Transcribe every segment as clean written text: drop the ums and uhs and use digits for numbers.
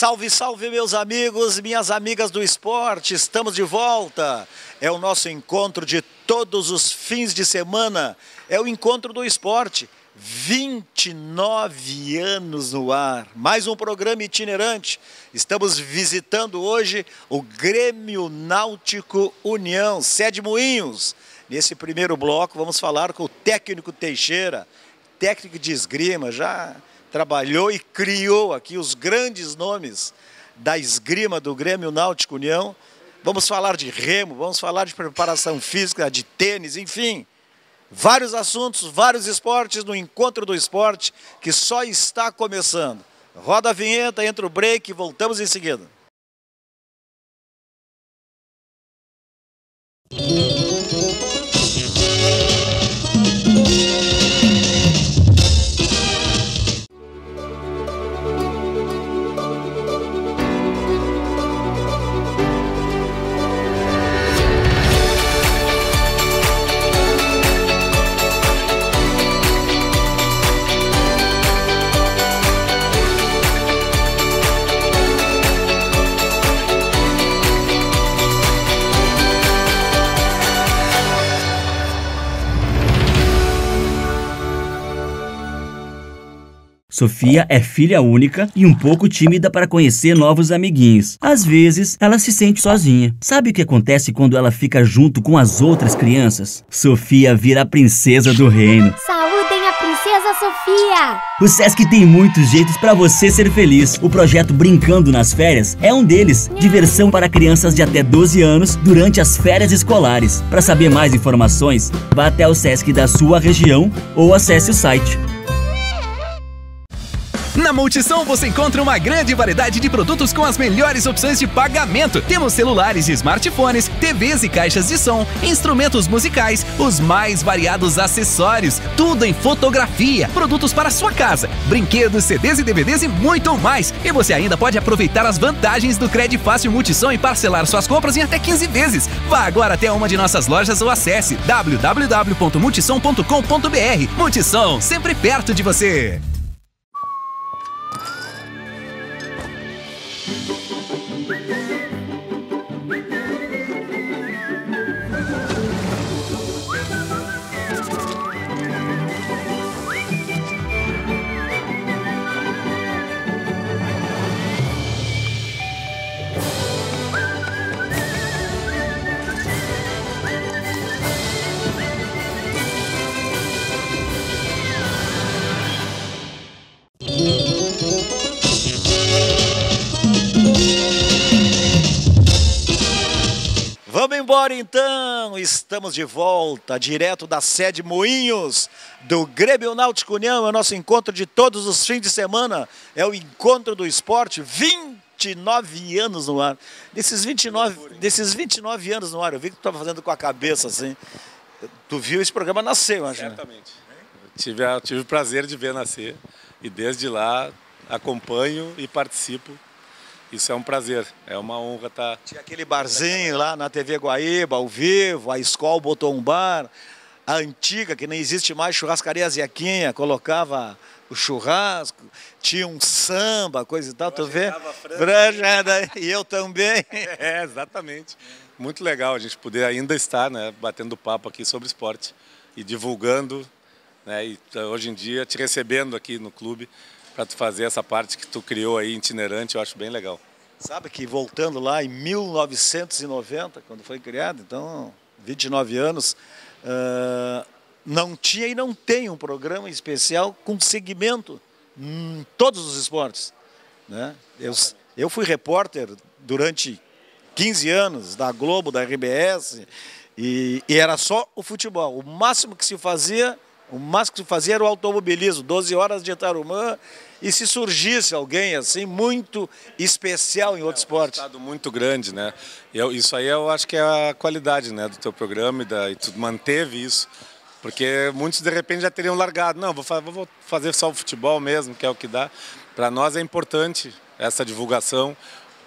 Salve, salve, meus amigos, minhas amigas do esporte, estamos de volta. É o nosso encontro de todos os fins de semana, é o encontro do esporte. 29 anos no ar, mais um programa itinerante. Estamos visitando hoje o Grêmio Náutico União, sede Moinhos. Nesse primeiro bloco vamos falar com o técnico Teixeira, técnico de esgrima, já trabalhou e criou aqui os grandes nomes da esgrima do Grêmio Náutico União. Vamos falar de remo, vamos falar de preparação física, de tênis, enfim. Vários assuntos, vários esportes no Encontro do Esporte, que só está começando. Roda a vinheta, entra o break e voltamos em seguida. Sofia é filha única e um pouco tímida para conhecer novos amiguinhos. Às vezes, ela se sente sozinha. Sabe o que acontece quando ela fica junto com as outras crianças? Sofia vira a princesa do reino. Saúdem a princesa Sofia! O Sesc tem muitos jeitos para você ser feliz. O projeto Brincando nas Férias é um deles. Diversão para crianças de até 12 anos durante as férias escolares. Para saber mais informações, vá até o Sesc da sua região ou acesse o site. Na Multissom você encontra uma grande variedade de produtos com as melhores opções de pagamento. Temos celulares e smartphones, TVs e caixas de som, instrumentos musicais, os mais variados acessórios, tudo em fotografia, produtos para sua casa, brinquedos, CDs e DVDs e muito mais. E você ainda pode aproveitar as vantagens do Crédito Fácil Multissom e parcelar suas compras em até 15 vezes. Vá agora até uma de nossas lojas ou acesse www.multissom.com.br. Multissom, sempre perto de você. Vamos embora então, estamos de volta, direto da sede Moinhos do Grêmio Náutico União, é o nosso encontro de todos os fins de semana, é o Encontro do Esporte, 29 anos no ar. Desses 29 anos no ar, eu vi que tu estava fazendo com a cabeça assim, tu viu esse programa nascer, eu acho. Certamente. Eu tive o prazer de ver nascer e desde lá acompanho e participo. Isso é um prazer, é uma honra estar... Tinha aquele barzinho lá na TV Guaíba, ao vivo, a escola botou um bar, a antiga, que nem existe mais, Churrascaria Zequinha, colocava o churrasco, tinha um samba, coisa e tal, tu vê? E eu também. É, exatamente. Muito legal a gente poder ainda estar, né, batendo papo aqui sobre esporte e divulgando, né, e hoje em dia te recebendo aqui no clube, para tu fazer essa parte que tu criou aí itinerante, eu acho bem legal. Sabe que voltando lá em 1990, quando foi criado, então 29 anos, não tinha e não tem um programa especial com segmento em todos os esportes, né? Eu fui repórter durante 15 anos da Globo, da RBS, e era só o futebol. O máximo que se fazia era o automobilismo, 12 horas de Tarumã, e se surgisse alguém assim muito especial em outro esporte. É um estado muito grande, né? Isso aí eu acho que é a qualidade, né, do teu programa e tu manteve isso, porque muitos de repente já teriam largado. Não, vou fazer só o futebol mesmo, que é o que dá. Para nós é importante essa divulgação,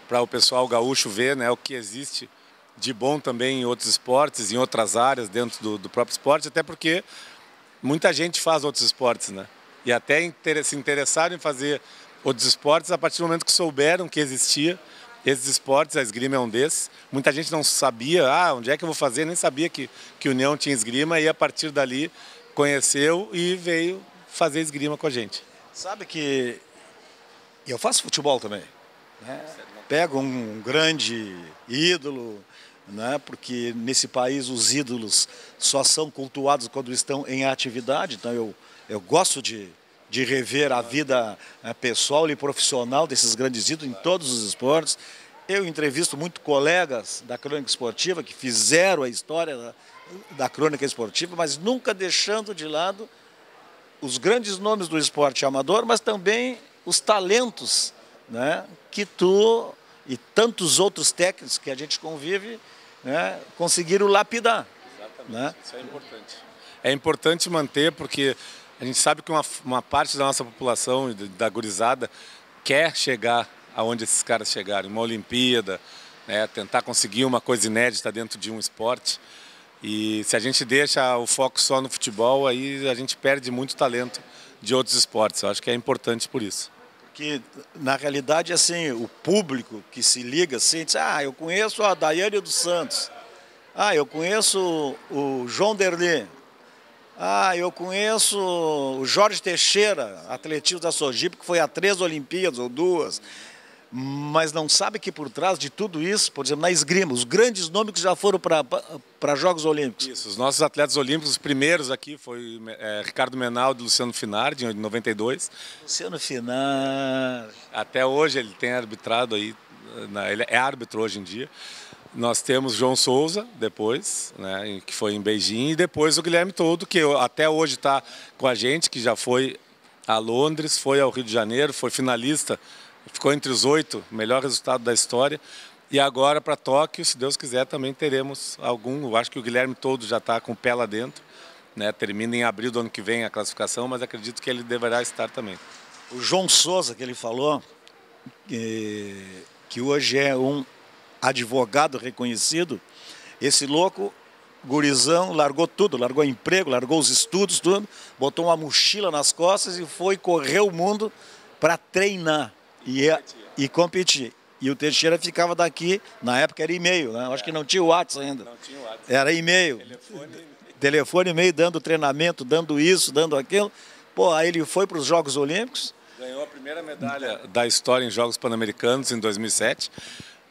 para o pessoal gaúcho ver, né, o que existe de bom também em outros esportes, em outras áreas dentro do próprio esporte, até porque muita gente faz outros esportes, né? E até se interessaram em fazer outros esportes a partir do momento que souberam que existia esses esportes, a esgrima é um desses. Muita gente não sabia, onde é que eu vou fazer, nem sabia que União tinha esgrima, e a partir dali conheceu e veio fazer esgrima com a gente. Sabe que eu faço futebol também, né? Pego um grande ídolo, né? Porque nesse país os ídolos só são cultuados quando estão em atividade, então eu gosto de rever a vida pessoal e profissional desses grandes ídolos em todos os esportes. Eu entrevisto muito colegas da crônica esportiva que fizeram a história da crônica esportiva, mas nunca deixando de lado os grandes nomes do esporte amador, mas também os talentos, né, que tu e tantos outros técnicos que a gente convive, né, conseguiram lapidar. Exatamente, né? Isso é importante. É importante manter, porque a gente sabe que uma parte da nossa população e da gurizada quer chegar aonde esses caras chegaram, uma Olimpíada, né, tentar conseguir uma coisa inédita dentro de um esporte. E se a gente deixa o foco só no futebol, aí a gente perde muito talento de outros esportes. Eu acho que é importante por isso. Porque, na realidade, assim, o público que se liga assim, diz, eu conheço a Daiane dos Santos, eu conheço o João Derli, eu conheço o Jorge Teixeira, atletismo da Sojipa, que foi a 3 Olimpíadas ou 2, mas não sabe que por trás de tudo isso, por exemplo, na esgrima, os grandes nomes que já foram para Jogos Olímpicos. Isso, os nossos atletas olímpicos, os primeiros aqui, foi Ricardo Menaldi e Luciano Finardi, em 92. Luciano Finardi. Até hoje ele tem arbitrado aí, ele é árbitro hoje em dia. Nós temos João Souza, depois, né, que foi em Beijing, e depois o Guilherme Toldo, que até hoje está com a gente, que já foi a Londres, foi ao Rio de Janeiro, foi finalista, ficou entre os 8, melhor resultado da história. E agora para Tóquio, se Deus quiser, também teremos algum. Eu acho que o Guilherme Toldo já está com o pé lá dentro, né, termina em abril do ano que vem a classificação, mas acredito que ele deverá estar também. O João Souza, que ele falou, que hoje é um advogado reconhecido, esse louco, gurizão, largou tudo, largou emprego, largou os estudos, tudo, botou uma mochila nas costas e foi correr o mundo para treinar e competir. E o Teixeira ficava daqui, na época era e-mail, né? Acho que não tinha o WhatsApp ainda. Não tinha o WhatsApp. Era e-mail. Telefone, e-mail, dando treinamento, dando isso, dando aquilo. Aí ele foi para os Jogos Olímpicos. Ganhou a primeira medalha da história em Jogos Pan-Americanos em 2007.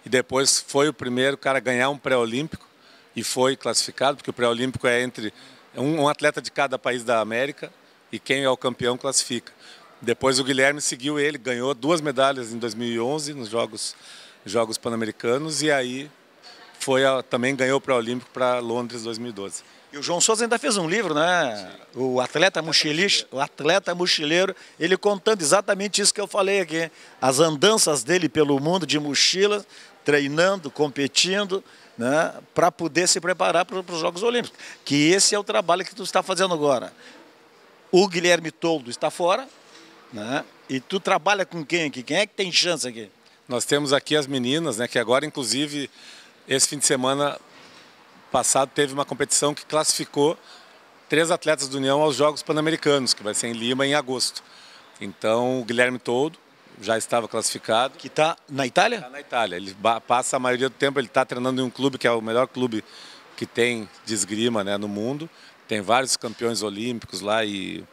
E depois foi o primeiro cara a ganhar um pré-olímpico e foi classificado, porque o pré-olímpico é entre um atleta de cada país da América e quem é o campeão classifica. Depois o Guilherme seguiu ele, ganhou 2 medalhas em 2011 nos Jogos Pan-Americanos e aí também ganhou o pré-olímpico para Londres 2012. E o João Souza ainda fez um livro, né? Sim. O atleta mochileiro, ele contando exatamente isso que eu falei aqui. As andanças dele pelo mundo de mochila, treinando, competindo, né? Para poder se preparar para os Jogos Olímpicos. Que esse é o trabalho que tu está fazendo agora. O Guilherme Toldo está fora, né? E tu trabalha com quem aqui? Quem é que tem chance aqui? Nós temos aqui as meninas, né? Que agora, inclusive, esse fim de semana passado teve uma competição que classificou 3 atletas do União aos Jogos Pan-Americanos, que vai ser em Lima em agosto. Então o Guilherme Toldo já estava classificado. Que está na Itália? Está na Itália. Ele passa a maioria do tempo, ele está treinando em um clube que é o melhor clube que tem de esgrima, né, no mundo. Tem vários campeões olímpicos lá e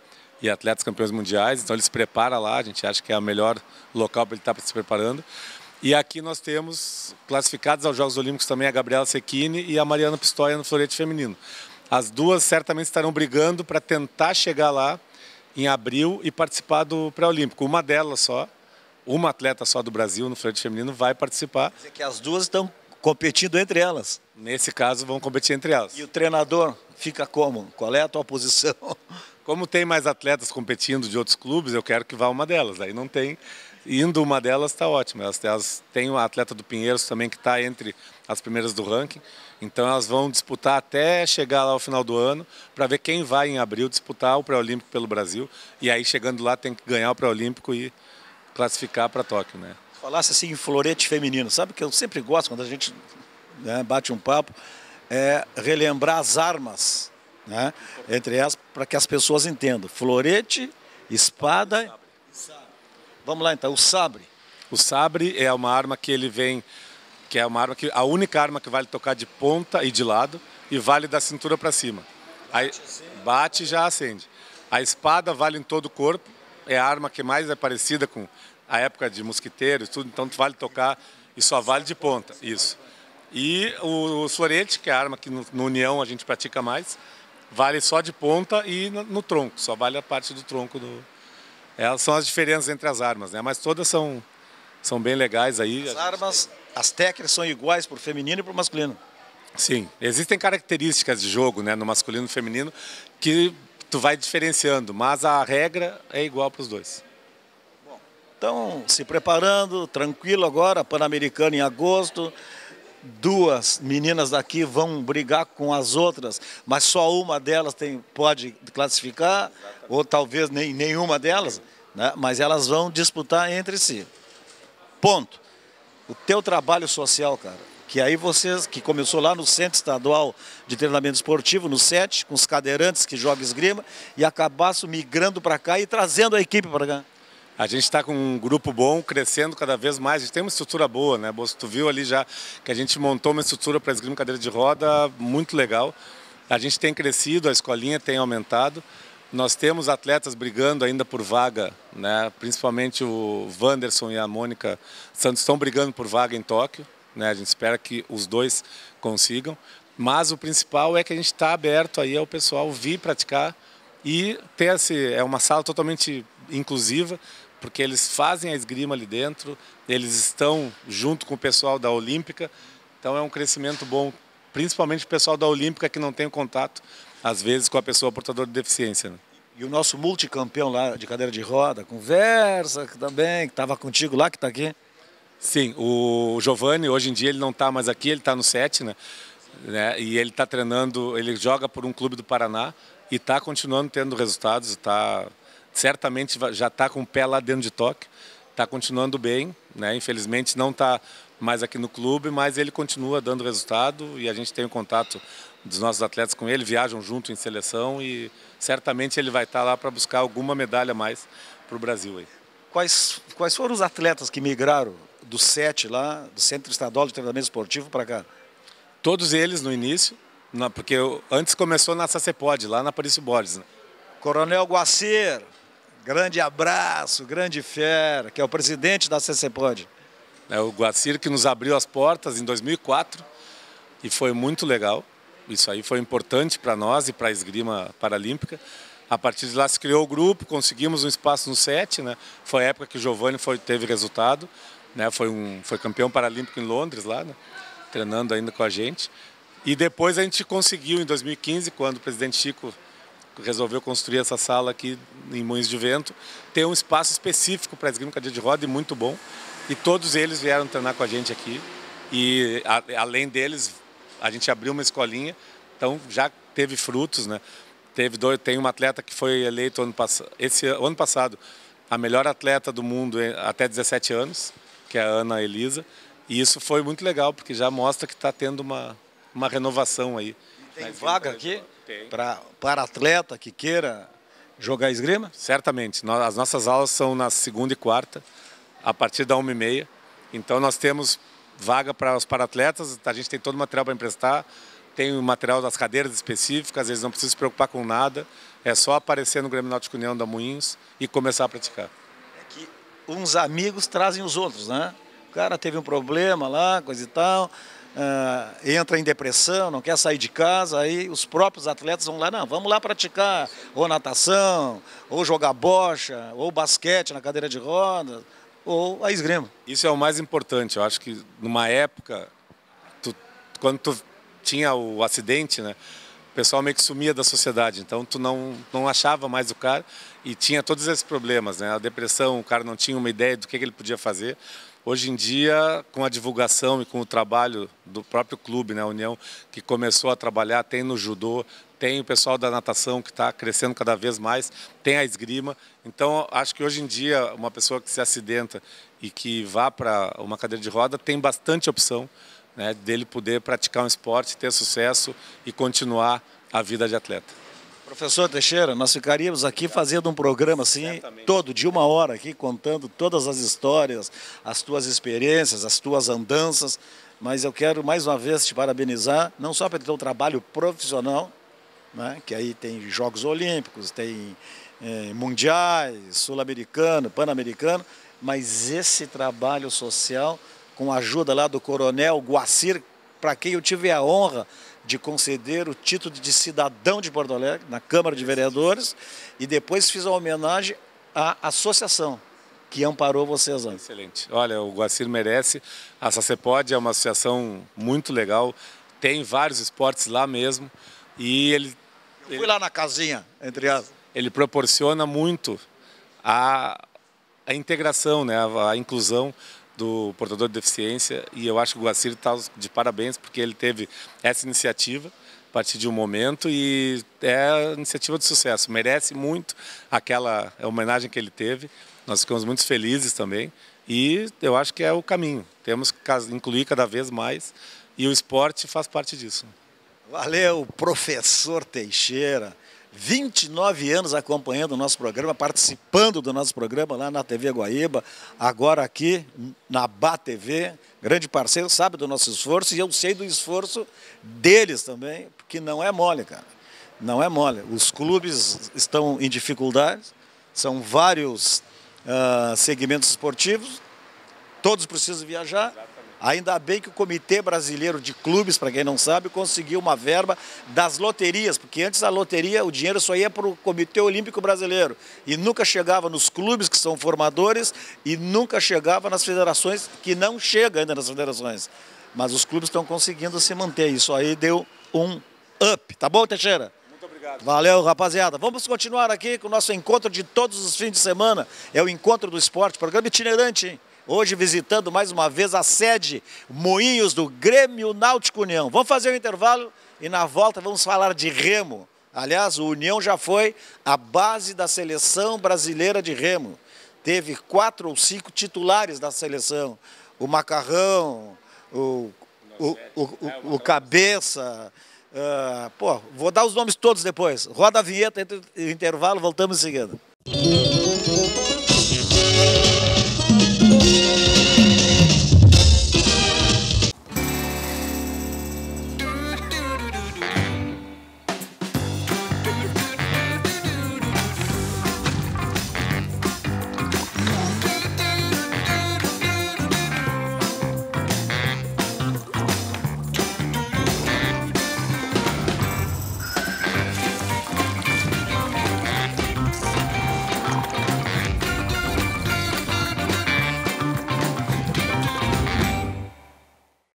atletas campeões mundiais, então ele se prepara lá, a gente acha que é o melhor local para ele estar se preparando. E aqui nós temos classificados aos Jogos Olímpicos também a Gabriela Cecchini e a Mariana Pistoia no florete feminino. As duas certamente estarão brigando para tentar chegar lá em abril e participar do pré-olímpico. Uma delas só, uma atleta só do Brasil no florete feminino vai participar. Quer dizer que as duas estão competindo entre elas. Nesse caso vão competir entre elas. E o treinador fica como? Qual é a tua posição? Como tem mais atletas competindo de outros clubes, eu quero que vá uma delas. Aí não tem... Indo uma delas está ótimo. Elas têm uma atleta do Pinheiros também que está entre as primeiras do ranking. Então elas vão disputar até chegar lá ao final do ano para ver quem vai em abril disputar o pré-olímpico pelo Brasil. E aí chegando lá tem que ganhar o pré-olímpico e classificar para Tóquio, né? Falasse assim em florete feminino, sabe que eu sempre gosto quando a gente, né, bate um papo, é relembrar as armas, né, entre elas para que as pessoas entendam. Florete, espada Vamos lá então, o sabre. O sabre é uma arma que ele vem, que é uma arma que a única arma que vale tocar de ponta e de lado e vale da cintura para cima. Aí bate e já acende. A espada vale em todo o corpo, é a arma que mais é parecida com a época de mosquiteiro e tudo, então vale tocar e só vale de ponta, isso. E o florete, que é a arma que no União a gente pratica mais, vale só de ponta e no tronco, só vale a parte do tronco. Elas são as diferenças entre as armas, né? Mas todas são bem legais aí. As armas, as técnicas são iguais para o feminino e para o masculino. Sim, existem características de jogo, né, no masculino e no feminino que tu vai diferenciando, mas a regra é igual para os dois. Bom, então, se preparando, tranquilo agora, Pan-Americano em agosto. Duas meninas daqui vão brigar com as outras, mas só uma delas pode classificar, ou talvez nenhuma delas, né? Mas elas vão disputar entre si. Ponto. O teu trabalho social, cara, que aí vocês, que começou lá no Centro Estadual de Treinamento Esportivo, no SET, com os cadeirantes que jogam esgrima, e acabasse migrando para cá e trazendo a equipe para cá. A gente está com um grupo bom, crescendo cada vez mais. A gente tem uma estrutura boa, né? Tu viu ali já que a gente montou uma estrutura para esgrima cadeira de roda muito legal. A gente tem crescido, a escolinha tem aumentado. Nós temos atletas brigando ainda por vaga, né? Principalmente o Wanderson e a Mônica Santos estão brigando por vaga em Tóquio, né? A gente espera que os dois consigam. Mas o principal é que a gente está aberto aí ao pessoal vir praticar e ter é uma sala totalmente inclusiva, porque eles fazem a esgrima ali dentro, eles estão junto com o pessoal da Olímpica, então é um crescimento bom, principalmente o pessoal da Olímpica que não tem contato, às vezes, com a pessoa portadora de deficiência, né? E o nosso multicampeão lá de cadeira de roda, conversa também, que estava contigo lá, que está aqui. Sim, o Giovanni, hoje em dia ele não está mais aqui, ele está no SET, né? E ele está treinando, ele joga por um clube do Paraná e está continuando tendo resultados, certamente já está com o pé lá dentro de Tóquio, está continuando bem, né? Infelizmente não está mais aqui no clube, mas ele continua dando resultado e a gente tem o contato dos nossos atletas com ele, viajam junto em seleção e certamente ele vai estar lá para buscar alguma medalha a mais para o Brasil aí. Quais foram os atletas que migraram do SET lá, do Centro Estadual de Treinamento Esportivo, para cá? Todos eles no início, porque antes começou na Sacepod, lá na Aparício Borges, né? Coronel Guacer, grande abraço, grande fera, que é o presidente da Sacepod. É o Guacir que nos abriu as portas em 2004 e foi muito legal. Isso aí foi importante para nós e para a esgrima paralímpica. A partir de lá se criou o grupo, conseguimos um espaço no SET, né? Foi a época que o Giovanni teve resultado, né? Foi campeão paralímpico em Londres lá, né? Treinando ainda com a gente. E depois a gente conseguiu em 2015, quando o presidente Chico resolveu construir essa sala aqui em Moinhos de Vento, ter um espaço específico para esgrima cadeira de roda e muito bom. E todos eles vieram treinar com a gente aqui. E além deles, a gente abriu uma escolinha, então já teve frutos, né? Tem uma atleta que foi eleito ano passado a melhor atleta do mundo até 17 anos, que é a Ana Elisa. E isso foi muito legal, porque já mostra que está tendo uma renovação aí. Tem vaga aqui para atleta que queira jogar esgrima? Certamente. As nossas aulas são na segunda e quarta, a partir da 1h30. Então nós temos vaga para os paratletas, a gente tem todo o material para emprestar, tem o material das cadeiras específicas, eles não precisam se preocupar com nada, é só aparecer no Grêmio Náutico União da Moinhos e começar a praticar. É que uns amigos trazem os outros, né? O cara teve um problema lá, coisa e tal, entra em depressão, não quer sair de casa, aí os próprios atletas vão lá, não, vamos lá praticar ou natação, ou jogar bocha, ou basquete na cadeira de rodas, ou a esgrima. Isso é o mais importante. Eu acho que numa época, quando tu tinha o acidente, né, o pessoal meio que sumia da sociedade, então tu não achava mais o cara e tinha todos esses problemas, né? A depressão, o cara não tinha uma ideia do que ele podia fazer. Hoje em dia, com a divulgação e com o trabalho do próprio clube, né, a União, que começou a trabalhar, tem no judô, tem o pessoal da natação que está crescendo cada vez mais, tem a esgrima. Então, acho que hoje em dia, uma pessoa que se acidenta e que vá para uma cadeira de roda, tem bastante opção, né, dele poder praticar um esporte, ter sucesso e continuar a vida de atleta. Professor Teixeira, nós ficaríamos aqui fazendo um programa assim, Certamente. todo, de 1 hora aqui, contando todas as histórias, as tuas experiências, as tuas andanças, mas eu quero mais uma vez te parabenizar, não só pelo teu trabalho profissional, né, que aí tem Jogos Olímpicos, tem mundiais, sul-americano, pan-americano, mas esse trabalho social, com a ajuda lá do Coronel Guacir, para quem eu tive a honra de conceder o título de cidadão de Porto Alegre, na Câmara de Vereadores, e depois fiz a homenagem à associação que amparou vocês antes. Excelente. Olha, o Guacir merece. A SACEPOD é uma associação muito legal, tem vários esportes lá mesmo, e ele Fui lá na casinha, entre as... ele proporciona muito a integração, né, a inclusão do portador de deficiência, e eu acho que o Guacir está de parabéns porque ele teve essa iniciativa a partir de um momento e é iniciativa de sucesso, merece muito aquela homenagem que ele teve, nós ficamos muito felizes também e eu acho que é o caminho, temos que incluir cada vez mais e o esporte faz parte disso. Valeu, professor Teixeira. 29 anos acompanhando o nosso programa, participando do nosso programa lá na TV Guaíba, agora aqui na Bá TV, grande parceiro, sabe do nosso esforço e eu sei do esforço deles também, porque não é mole, cara. Não é mole. Os clubes estão em dificuldades, são vários segmentos esportivos, todos precisam viajar. Ainda bem que o Comitê Brasileiro de Clubes, para quem não sabe, conseguiu uma verba das loterias, porque antes a loteria, o dinheiro só ia para o Comitê Olímpico Brasileiro e nunca chegava nos clubes que são formadores e nunca chegava nas federações, que não chega ainda nas federações. Mas os clubes estão conseguindo se manter, isso aí deu um up. Tá bom, Teixeira? Muito obrigado. Valeu, rapaziada. Vamos continuar aqui com o nosso encontro de todos os fins de semana, é o Encontro do Esporte, programa itinerante, hein? Hoje visitando mais uma vez a sede Moinhos do Grêmio Náutico União. Vamos fazer um intervalo e na volta vamos falar de remo. Aliás, o União já foi a base da seleção brasileira de remo. Teve 4 ou 5 titulares da seleção. O Macarrão, o Cabeça. Vou dar os nomes todos depois. Roda a vinheta, entre o intervalo, voltamos em seguida.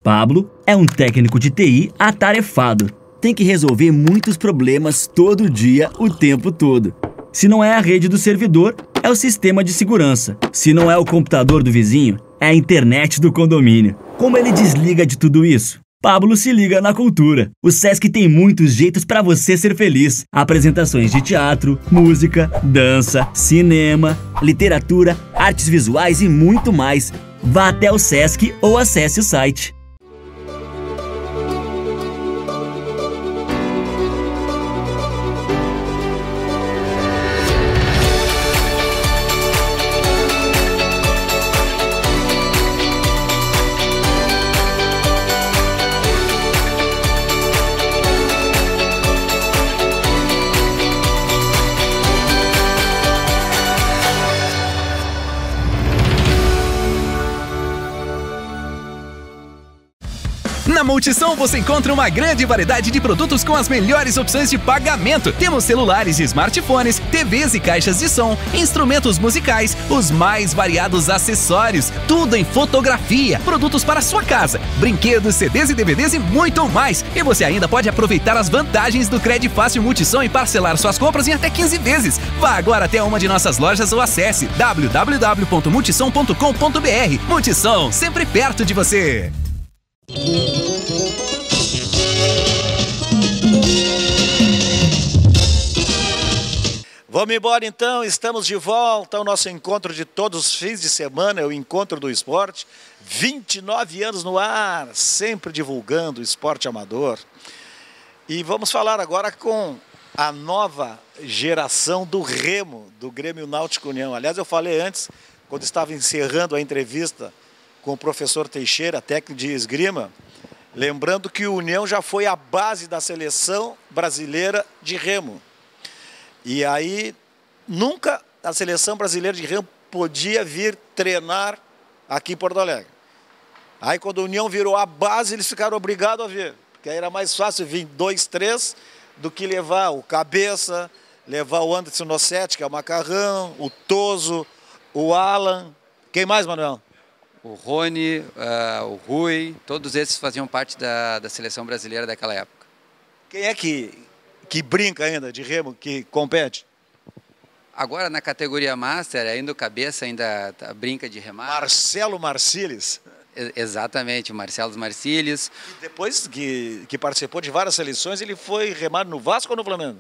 Pablo é um técnico de TI atarefado. Tem que resolver muitos problemas todo dia, o tempo todo. Se não é a rede do servidor, é o sistema de segurança. Se não é o computador do vizinho, é a internet do condomínio. Como ele desliga de tudo isso? Pablo se liga na cultura. O Sesc tem muitos jeitos para você ser feliz. Apresentações de teatro, música, dança, cinema, literatura, artes visuais e muito mais. Vá até o Sesc ou acesse o site. Na Multissom você encontra uma grande variedade de produtos com as melhores opções de pagamento. Temos celulares e smartphones, TVs e caixas de som, instrumentos musicais, os mais variados acessórios, tudo em fotografia, produtos para sua casa, brinquedos, CDs e DVDs e muito mais. E você ainda pode aproveitar as vantagens do Crédito Fácil Multissom e parcelar suas compras em até 15 vezes. Vá agora até uma de nossas lojas ou acesse www.multissom.com.br. Multissom, sempre perto de você. Vamos embora então, estamos de volta ao nosso encontro de todos os fins de semana, é o Encontro do Esporte. 29 anos no ar, sempre divulgando o esporte amador. E vamos falar agora com a nova geração do remo, do Grêmio Náutico União. Aliás, eu falei antes, quando estava encerrando a entrevista com o professor Teixeira, técnico de esgrima, lembrando que o União já foi a base da seleção brasileira de remo. E aí, nunca a seleção brasileira de remo podia vir treinar aqui em Porto Alegre. Aí, quando a União virou a base, eles ficaram obrigados a vir. Porque aí era mais fácil vir 2, 3, do que levar o Cabeça, levar o Anderson Nossetti, que é o Macarrão, o Toso, o Alan. Quem mais, Manuel? O Rony, o Rui, todos esses faziam parte da seleção brasileira daquela época. Quem é que brinca ainda de remo, que compete? Agora, na categoria Master, ainda o Cabeça ainda brinca de remar. Marcelo Marciles. Exatamente, o Marcelo Marciles. E depois que participou de várias seleções, ele foi remar no Vasco ou no Flamengo?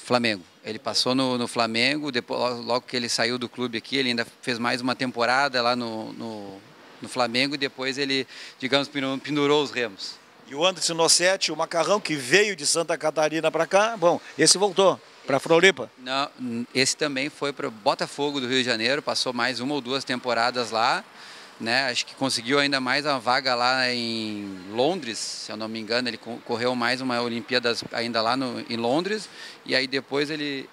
Flamengo. Ele passou no Flamengo, depois, logo que ele saiu do clube aqui, ele ainda fez mais uma temporada lá no Flamengo e depois ele, digamos, pendurou os remos. E o Anderson Nossetti, o Macarrão, que veio de Santa Catarina para cá, bom, esse voltou para Floripa? Não, esse também foi para o Botafogo do Rio de Janeiro, passou mais 1 ou 2 temporadas lá, né? Acho que conseguiu ainda mais uma vaga lá em Londres, se eu não me engano, ele correu mais uma Olimpíadas ainda lá em Londres, e aí depois ele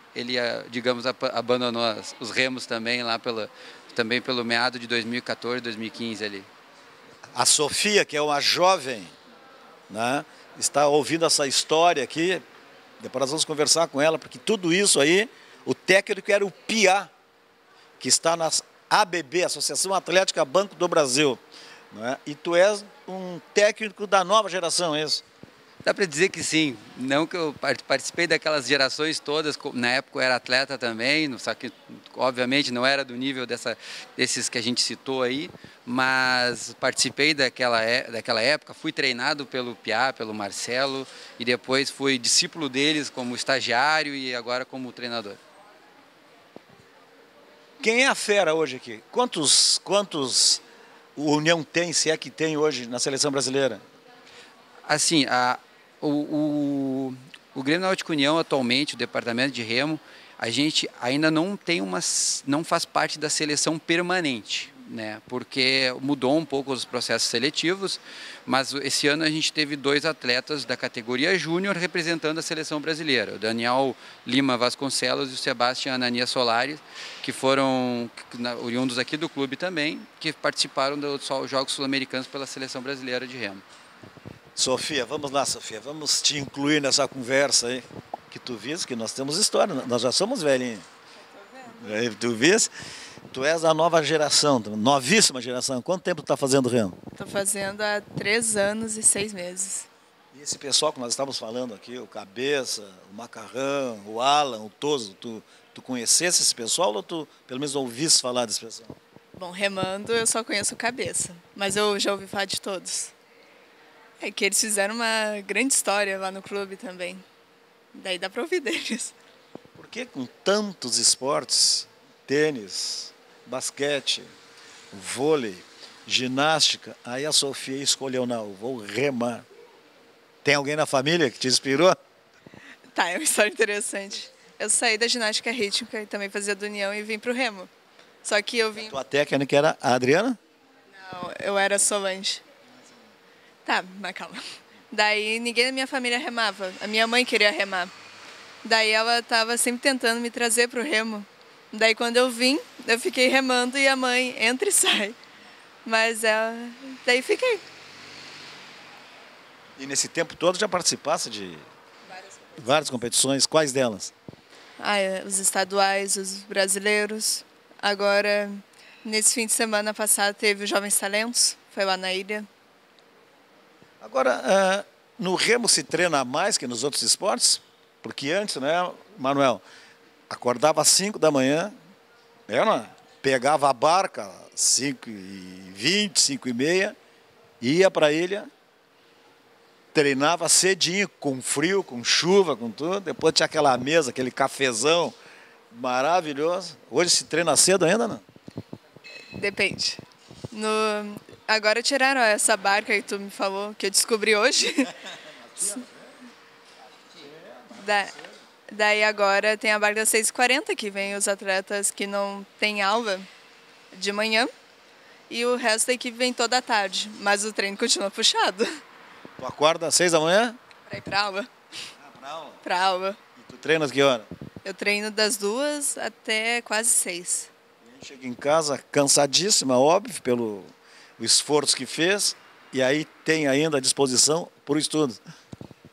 digamos, abandonou os remos também lá pelo meado de 2014, 2015 ali. A Sofia, que é uma jovem, né, está ouvindo essa história aqui, depois nós vamos conversar com ela, porque tudo isso aí, o técnico era o Piá, que está nas ABB, Associação Atlética Banco do Brasil, né? E tu és um técnico da nova geração, é isso? Dá para dizer que sim, não que eu participei daquelas gerações todas, na época eu era atleta também, só que obviamente não era do nível desses que a gente citou aí, mas participei daquela época, fui treinado pelo Piá, pelo Marcelo, e depois fui discípulo deles como estagiário e agora como treinador. Quem é a fera hoje aqui? Quantos o União tem, se é que tem hoje na seleção brasileira? Assim, o Grêmio Náutico União atualmente, o departamento de remo, a gente ainda não faz parte da seleção permanente, né? Porque mudou um pouco os processos seletivos, mas esse ano a gente teve 2 atletas da categoria júnior representando a seleção brasileira, o Daniel Lima Vasconcelos e o Sebastião Anania Solari, que foram oriundos aqui do clube também, que participaram dos Jogos Sul-Americanos pela seleção brasileira de remo. Sofia, vamos lá, Sofia, vamos te incluir nessa conversa aí, que tu vês que nós temos história, nós já somos velhinhos. Tu vês? Tu és a nova geração, novíssima geração. Quanto tempo tu está fazendo remo? Estou fazendo há 3 anos e 6 meses. E esse pessoal que nós estamos falando aqui, o Cabeça, o Macarrão, o Alan, o Toso, tu conhecesse esse pessoal ou tu pelo menos ouvisse falar desse pessoal? Bom, remando eu só conheço o Cabeça, mas eu já ouvi falar de todos. É que eles fizeram uma grande história lá no clube também. Daí dá para ouvir deles. Por que com tantos esportes, tênis, basquete, vôlei, ginástica, aí a Sofia escolheu, não, vou remar. Tem alguém na família que te inspirou? Tá, é uma história interessante. Eu saí da ginástica rítmica e também fazia do União e vim pro remo. Só que eu vim... A tua técnica era a Adriana? Não, eu era Solange. Tá, mas calma. Daí ninguém da minha família remava. A minha mãe queria remar. Daí ela estava sempre tentando me trazer pro remo. Daí quando eu vim, eu fiquei remando e a mãe entra e sai. Mas daí fiquei. E nesse tempo todo já participasse de várias competições. Quais delas? Os estaduais, os brasileiros. Agora, nesse fim de semana passado, teve o Jovens Talentos. Foi lá na ilha. Agora, no remo se treina mais que nos outros esportes? Porque antes, né, Manuel, acordava às 5 da manhã, pegava a barca, 5h20, 5h30, ia para a ilha, treinava cedinho, com frio, com chuva, com tudo. Depois tinha aquela mesa, aquele cafezão maravilhoso. Hoje se treina cedo ainda, não? Depende. Agora tiraram essa barca que tu me falou, que eu descobri hoje. Daí agora tem a barca das 6h40, que vem os atletas que não têm aula de manhã. E o resto da equipe vem toda a tarde. Mas o treino continua puxado. Tu acorda às 6 da manhã? Pra ir pra aula. Pra aula? Pra aula. E tu treinas que hora? Eu treino das 2 até quase 6. Chega em casa cansadíssima, óbvio, pelo o esforço que fez. E aí tem ainda a disposição para o estudo.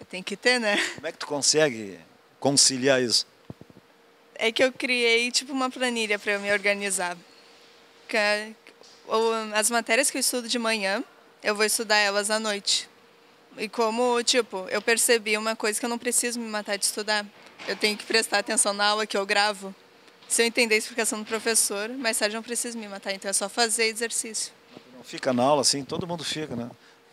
Tem que ter, né? Como é que tu consegue conciliar isso? É que eu criei tipo uma planilha para eu me organizar. As matérias que eu estudo de manhã, eu vou estudar elas à noite. E como, tipo, eu percebi uma coisa que eu não preciso me matar de estudar. Eu tenho que prestar atenção na aula que eu gravo. Se eu entender a explicação do professor, mais tarde eu não preciso me matar. Então é só fazer exercício. Não fica na aula assim, todo mundo fica, né?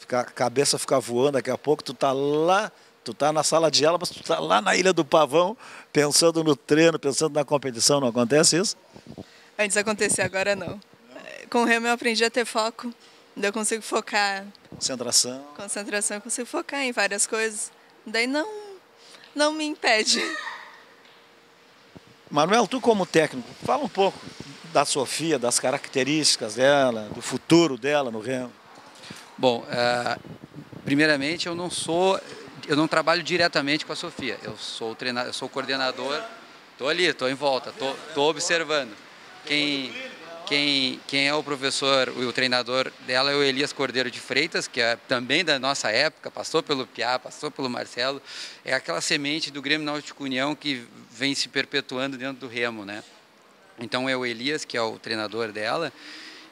A cabeça fica voando, daqui a pouco tu tá lá, tu tá na sala de aula, mas tu tá lá na Ilha do Pavão, pensando no treino, pensando na competição, não acontece isso? Antes acontecia, agora não. Com o remo eu aprendi a ter foco, daí eu consigo focar. Concentração, eu consigo focar em várias coisas. Daí não me impede. Manuel, tu como técnico, fala um pouco da Sofia, das características dela, do futuro dela no remo. Bom, primeiramente eu não trabalho diretamente com a Sofia. Eu sou treinador, eu sou coordenador. Estou ali, estou em volta, estou observando. Quem é o professor, o treinador dela é o Elias Cordeiro de Freitas, que é também da nossa época, passou pelo Piá, passou pelo Marcelo. É aquela semente do Grêmio Náutico União que vem se perpetuando dentro do remo, né? Então é o Elias, que é o treinador dela.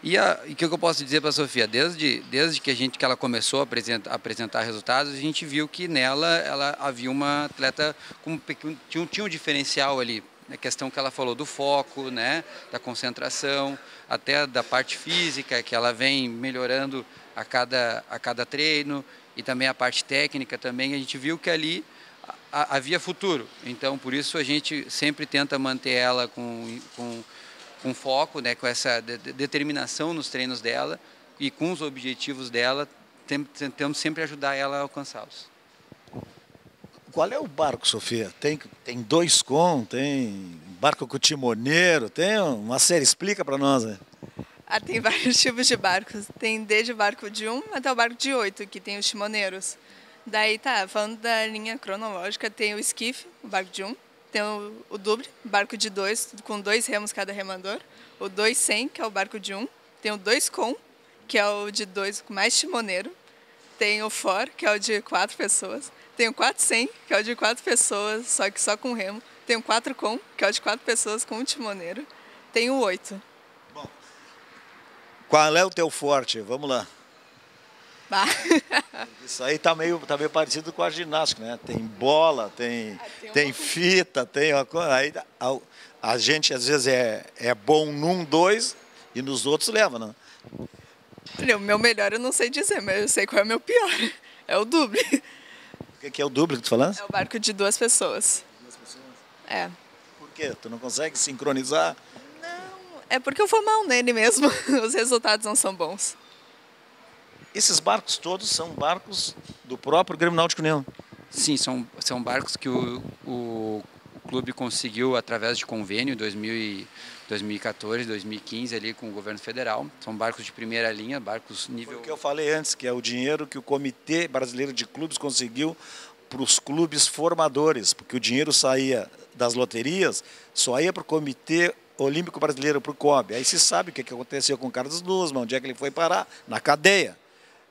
E o que eu posso dizer para a Sofia? Desde que ela começou a apresentar resultados, a gente viu que nela ela havia uma atleta com tinha um diferencial ali. A questão que ela falou do foco, né, da concentração, até da parte física, que ela vem melhorando a cada treino, e também a parte técnica também. A gente viu que ali havia futuro. Então, por isso, a gente sempre tenta manter ela com foco, né, com essa determinação nos treinos dela e com os objetivos dela, tentamos sempre ajudar ela a alcançá-los. Qual é o barco, Sofia? Tem 2 tem barco com timoneiro, tem uma série, explica para nós, né? Tem vários tipos de barcos, tem desde o barco de 1 até o barco de 8, que tem os timoneiros. Daí falando da linha cronológica, tem o esquife, o barco de 1, tem o duble, barco de 2, com 2 remos cada remador, o 200, que é o barco de 1, tem o 2 com, que é o de 2 com mais timoneiro, tem o for, que é o de 4 pessoas, tem o 400, que é o de 4 pessoas, só que só com remo, tem o 4 com, que é o de 4 pessoas com um timoneiro, tem o 8. Bom, qual é o teu forte? Vamos lá. Isso aí tá meio parecido com a ginástica, né? Tem bola, tem fita, tem uma coisa. Aí a gente às vezes é bom num, 2 e nos outros leva, né? O meu melhor eu não sei dizer, mas eu sei qual é o meu pior. É o duble. O que é o duble que tu falaste? É o barco de 2 pessoas. 2 pessoas? É. Por quê? Tu não consegue sincronizar? Não, é porque eu vou mal nele mesmo. Os resultados não são bons. Esses barcos todos são barcos do próprio Grêmio Náutico União? Sim, são barcos que o clube conseguiu através de convênio em 2014, 2015 ali com o governo federal. São barcos de primeira linha, barcos nível... Foi o que eu falei antes, que é o dinheiro que o Comitê Brasileiro de Clubes conseguiu para os clubes formadores, porque o dinheiro saía das loterias, só ia para o Comitê Olímpico Brasileiro, para o COB. Aí se sabe o que aconteceu com o Carlos Nussmann, onde é que ele foi parar? Na cadeia.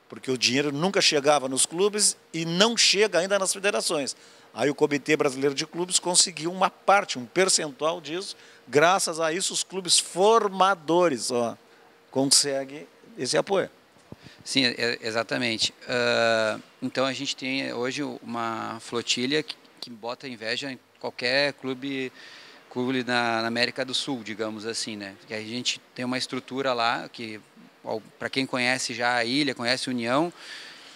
Porque o dinheiro nunca chegava nos clubes e não chega ainda nas federações. Aí o Comitê Brasileiro de Clubes conseguiu uma parte, um percentual disso. Graças a isso, os clubes formadores conseguem esse apoio. Sim, exatamente. Então a gente tem hoje uma flotilha que bota inveja em qualquer clube na América do Sul, digamos assim, né? Porque a gente tem uma estrutura lá que... Para quem conhece já a ilha, conhece a União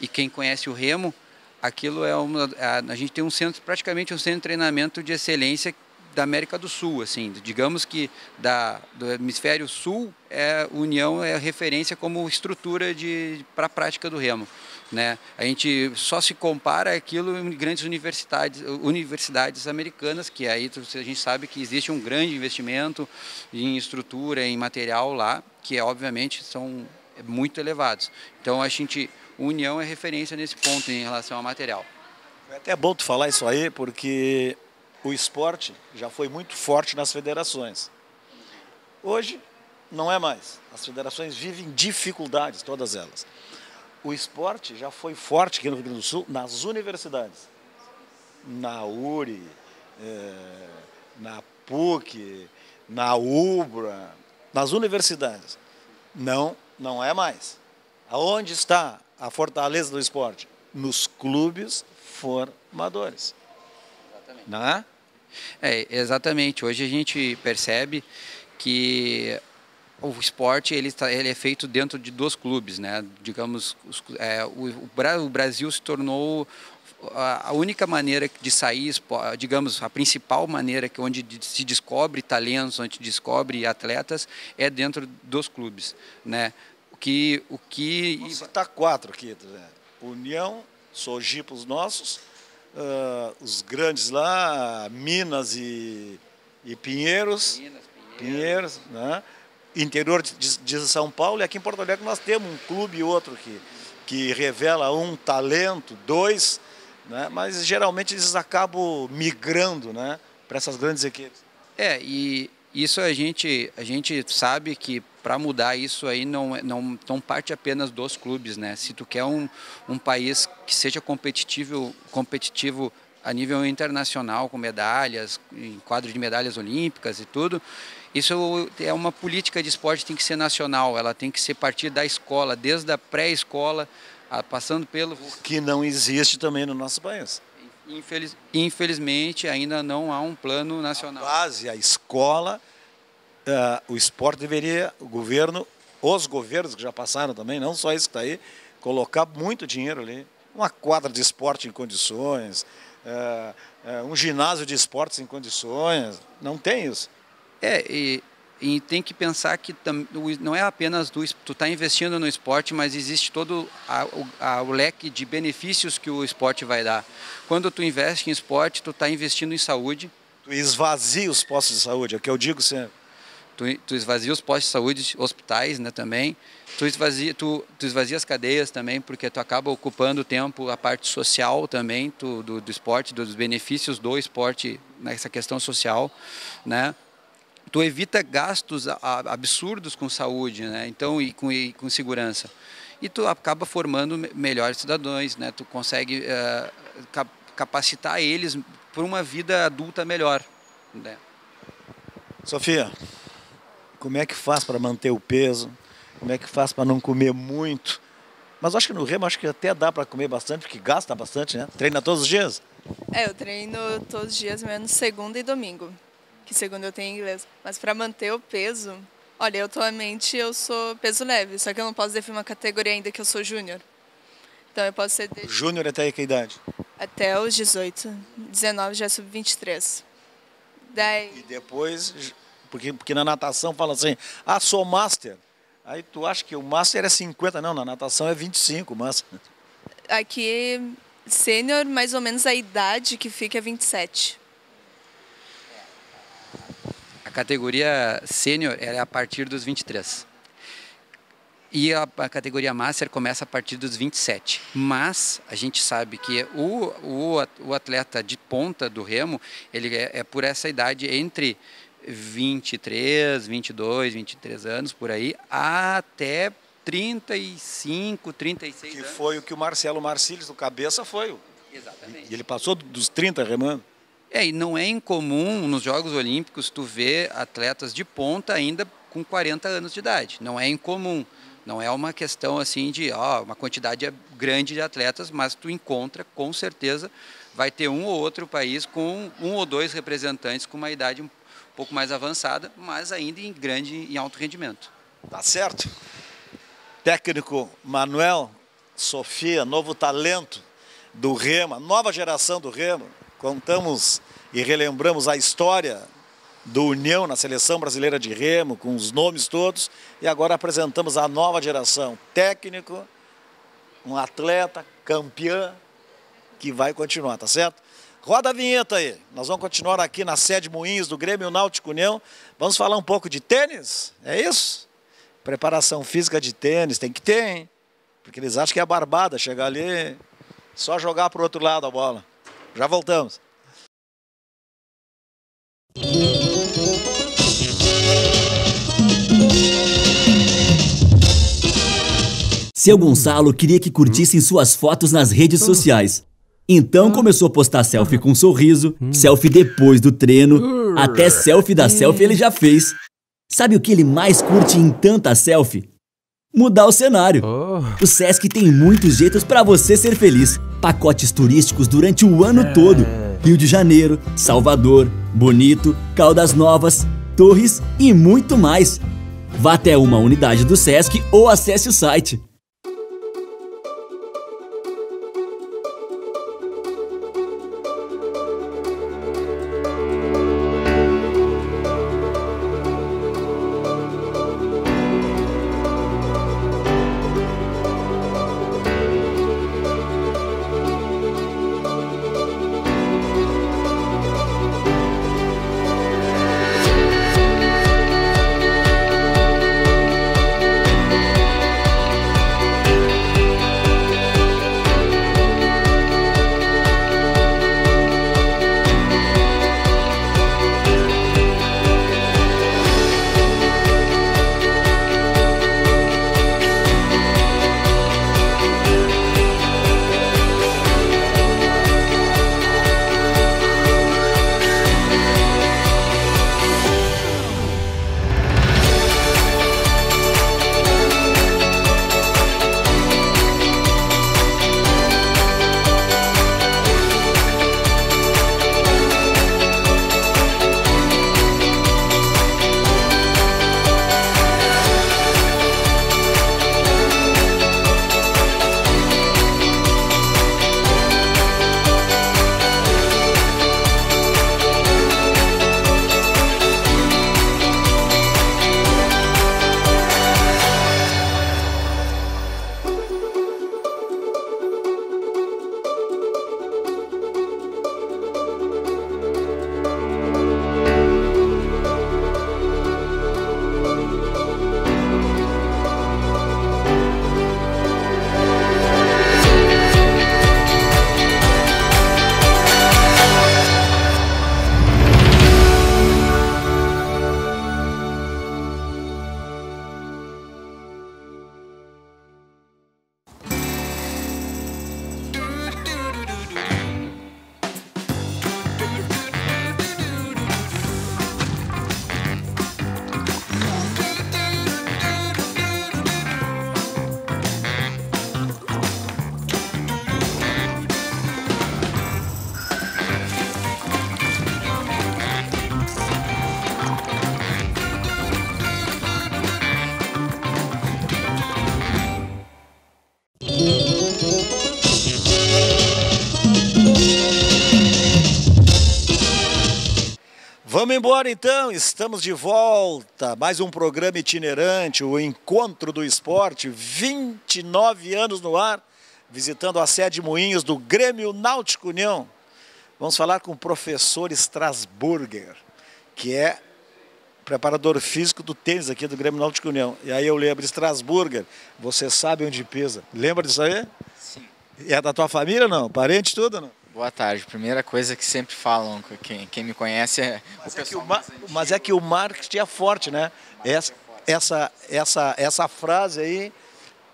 e quem conhece o remo, aquilo a gente tem praticamente um centro de treinamento de excelência da América do Sul, assim, digamos que do hemisfério sul, a União é a referência como estrutura para a prática do remo. né? A gente só se compara aquilo em grandes universidades americanas, que aí a gente sabe que existe um grande investimento em estrutura, em material lá, que obviamente são muito elevados. Então a União é referência nesse ponto em relação ao material. É até bom tu falar isso aí, porque o esporte já foi muito forte nas federações. Hoje não é mais. As federações vivem dificuldades, todas elas. O esporte já foi forte aqui no Rio Grande do Sul nas universidades. Na URI, na PUC, na UBRA, nas universidades. Não é mais. Aonde está a fortaleza do esporte? Nos clubes formadores. Exatamente. Não é? Exatamente. Hoje a gente percebe que o esporte ele é feito dentro de 2 clubes, né? Digamos, o Brasil se tornou a única maneira de sair, digamos, a principal maneira onde se descobre talentos, onde se descobre atletas, é dentro dos clubes, né? Vou citar 4 aqui. União, Sojipa, os nossos, os grandes lá, Minas e Pinheiros, né? Interior de São Paulo, e aqui em Porto Alegre nós temos um clube e outro que revela um talento, 2, né? Mas geralmente eles acabam migrando, né, para essas grandes equipes. E isso a gente sabe que para mudar isso aí não parte apenas dos clubes, né? Se tu quer um país que seja competitivo a nível internacional, com medalhas, em quadro de medalhas olímpicas e tudo, isso é uma política de esporte que tem que ser nacional, ela tem que ser partir da escola, desde a pré-escola, passando pelo... Que não existe também no nosso país. Infelizmente, ainda não há um plano nacional. A base, a escola, o esporte deveria, os governos que já passaram também, não só isso que está aí, colocar muito dinheiro ali. Uma quadra de esporte em condições, um ginásio de esportes em condições, não tem isso. E tem que pensar que não é apenas tu está investindo no esporte, mas existe todo o leque de benefícios que o esporte vai dar. Quando tu investe em esporte, tu está investindo em saúde. Tu esvazia os postos de saúde, é o que eu digo sempre. Tu esvazia os postos de saúde, hospitais, né, também. Tu esvazia as cadeias também, porque tu acaba ocupando o tempo, a parte social também do esporte, dos benefícios do esporte nessa questão social, né? Tu evita gastos absurdos com saúde, né? Então, e com segurança. E tu acaba formando melhores cidadãos, né? Tu consegue capacitar eles para uma vida adulta melhor, né? Sofia, como é que faz para manter o peso? Como é que faz para não comer muito? Mas acho que no remo até dá para comer bastante, porque gasta bastante, né? Treina todos os dias? Eu treino todos os dias, menos segunda e domingo. Que segunda eu tenho inglês. Mas para manter o peso, olha, atualmente eu sou peso leve, só que eu não posso definir uma categoria ainda que eu sou júnior. Então eu posso ser... Júnior até que idade? Até os 18. 19 já é sub-23. E depois, porque na natação fala assim, sou master. Aí tu acha que o master é 50, não, na natação é 25 o master. Aqui, sênior, mais ou menos a idade que fica é 27. A categoria sênior é a partir dos 23. E a categoria master começa a partir dos 27. Mas a gente sabe que o atleta de ponta do remo, ele é por essa idade entre 23, 22, 23 anos, por aí, até 35, 36 anos. Que foi o que o Marcelo Marcílios do Cabeça foi. Exatamente. E ele passou dos 30 remando. E não é incomum nos Jogos Olímpicos tu ver atletas de ponta ainda com 40 anos de idade. Não é incomum. Não é uma questão assim de uma quantidade grande de atletas, mas tu encontra, com certeza, vai ter um ou outro país com 1 ou 2 representantes com uma idade um pouco mais avançada, mas ainda em alto rendimento. Tá certo. Técnico Manuel, Sofia, novo talento do remo, nova geração do remo. Contamos e relembramos a história do União na Seleção Brasileira de Remo, com os nomes todos, e agora apresentamos a nova geração. Técnico um atleta campeã que vai continuar, tá certo? Roda a vinheta aí. Nós vamos continuar aqui na sede Moinhos do Grêmio Náutico União. Vamos falar um pouco de tênis? É isso? Preparação física de tênis tem que ter, hein? Porque eles acham que é barbada chegar ali, só jogar para o outro lado a bola. Já voltamos. Seu Gonçalo queria que curtissem suas fotos nas redes sociais. Então começou a postar selfie com um sorriso, selfie depois do treino, até selfie da selfie ele já fez. Sabe o que ele mais curte em tanta selfie? Mudar o cenário. O Sesc tem muitos jeitos para você ser feliz. Pacotes turísticos durante o ano todo. Rio de Janeiro, Salvador, Bonito, Caldas Novas, Torres e muito mais. Vá até uma unidade do Sesc ou acesse o site. Vamos embora então, estamos de volta, mais um programa itinerante, o Encontro do Esporte, 29 anos no ar, visitando a sede Moinhos do Grêmio Náutico União. Vamos falar com o professor Strasburger, que é preparador físico do tênis aqui do Grêmio Náutico União. E aí eu lembro, Strasburger, você sabe onde pisa? Lembra disso aí? Sim. É da tua família ou não? Parente tudo não? Boa tarde. Primeira coisa que sempre falam, quem me conhece é o pessoal mais antigo. Mas é que o marketing é forte, né? Essa frase aí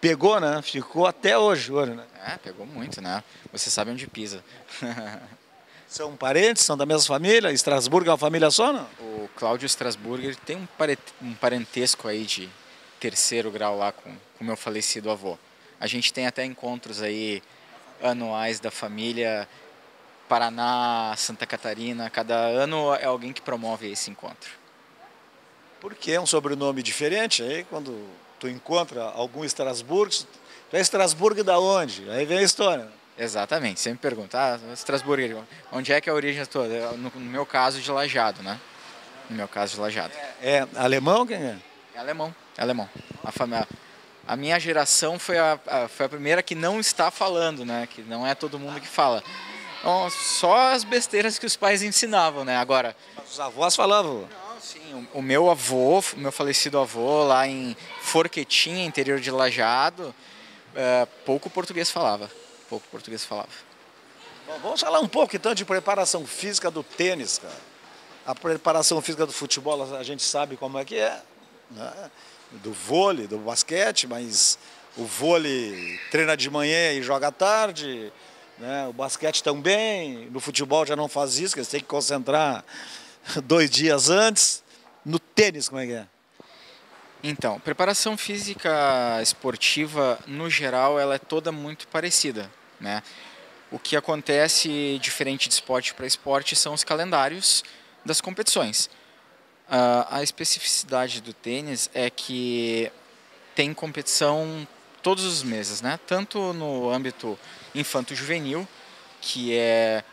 pegou, né? Ficou até hoje, né? É, pegou muito, né? Você sabe onde pisa. São parentes? São da mesma família? Strasburgo é uma família só, não? O Cláudio Strasburger tem um parentesco aí de terceiro grau lá com o meu falecido avô. A gente tem até encontros aí anuais da família, Paraná, Santa Catarina. Cada ano é alguém que promove esse encontro. Por que é um sobrenome diferente? Aí quando tu encontra algum Strasburgo, tu é Strasburgo da onde? Aí vem a história. Exatamente, sempre pergunta, Strasburger, onde é que é a origem toda? No meu caso, de Lajeado, né? No meu caso, de Lajeado. É alemão quem é? É alemão, é alemão. A família, A minha geração foi a primeira que não está falando, né? Que não é todo mundo que fala. Então, só as besteiras que os pais ensinavam, né? Agora... Os avós falavam. Não, sim, o meu avô, o meu falecido avô, lá em Forquetinha, interior de Lajeado, pouco português falava. Pouco português falava. Bom, vamos falar um pouco, então, de preparação física do tênis, cara. A preparação física do futebol, a gente sabe como é que é, né? Do vôlei, do basquete, mas o vôlei treina de manhã e joga à tarde, né? O basquete também, no futebol já não faz isso, que eles têm que concentrar 2 dias antes. No tênis, como é que é? Então, preparação física esportiva, no geral, ela é toda muito parecida, né? O que acontece, diferente de esporte para esporte, são os calendários das competições. A especificidade do tênis é que tem competição todos os meses, né? Tanto no âmbito infanto-juvenil, que é